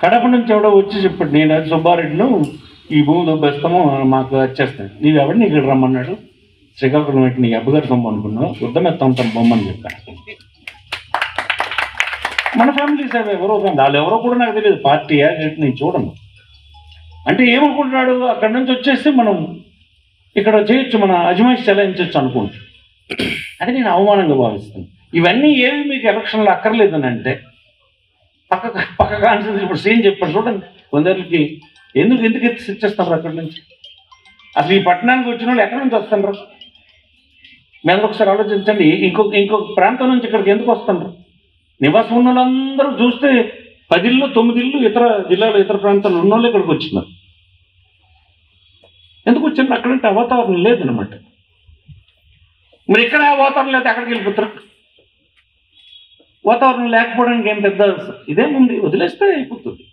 కడప నుంచి ఎవడో వచ్చి చెప్పాడు, నేను సుబ్బారెడ్డిను ఈ భూమి దొబ్బేస్తాము మాకు వచ్చేస్తాను. నీవెవడిని ఇక్కడ రమ్మన్నాడు? శ్రీకాకుళం పెట్టి నీ అబ్బగారు సొమ్ము అనుకున్నావు, యుద్ధమెత్తాం బొమ్మని చెప్పాను. మన ఫ్యామిలీస్ అవి ఎవరో కానీ వాళ్ళు ఎవరో కూడా నాకు తెలియదు, పార్టీయా నేను చూడను. అంటే ఏమనుకుంటున్నాడు, అక్కడి నుంచి వచ్చేస్తే మనం ఇక్కడ చేయొచ్చు, మన అజమాయిషి చెలాయించవచ్చు అనుకుంటు. అది నేను అవమానంగా భావిస్తాను. ఇవన్నీ ఏవి మీకు ఎలక్షన్లో అక్కర్లేదని అంటే పక్క కాన్సెన్స్ ఇప్పుడు సీన్ చెప్పాడు చూడండి, కొందరికి ఎందుకు ఇచ్చేస్తారు అక్కడి నుంచి. అసలు ఈ పట్టణానికి వచ్చిన వాళ్ళు ఎక్కడి నుంచి వస్తున్నారు? మేము ఒకసారి ఆలోచించండి. ఇంకొక ప్రాంతం నుంచి ఇక్కడికి ఎందుకు వస్తున్నారు? నివాసం ఉన్న వాళ్ళందరూ చూస్తే 10 ఇళ్ళు 9 ఇళ్ళు ఇతర జిల్లాలో ఇతర ప్రాంతాల్లో ఉన్న వాళ్ళు ఇక్కడికి వచ్చినారు. ఎందుకు వచ్చింది? అక్కడంటే వాతావరణం లేదనమాట. మరి ఇక్కడ వాతావరణం లేకపోతే అక్కడికి వెళ్ళిపోతారు. వాతావరణం లేకపోవడానికి ఏం పెద్ద ఇదేముంది, వదిలేస్తే అయిపోతుంది,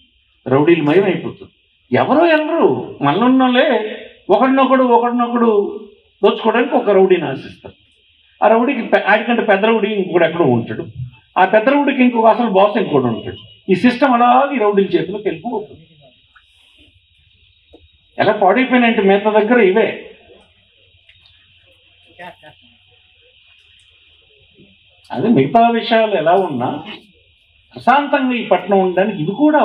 రౌడీలు మయం అయిపోతుంది. ఎవరో వెళ్ళరు, మనలున్నోళ్ళే ఒకడినొకడు దోచుకోవడానికి ఒక రౌడీని ఆశిస్తారు. ఆ రౌడీకి ఆడికంటే పెద్ద రౌడీ ఇంకొకటి ఎక్కడో ఉంటాడు, ఆ పెద్ద రౌడీకి ఇంకొక అసలు బాస్ ఇంకోటి ఉంటాడు. ఈ సిస్టమ్ అలాగే ఈ రౌడీల చేతిలోకి వెళ్ళిపోతుంది. ఎలా పాడైపోయినాయంటే మిగతా దగ్గర ఇవే. అదే మిగతా విషయాలు ఎలా ఉన్నా ప్రశాంతంగా ఈ పట్టణం ఉండడానికి ఇది కూడా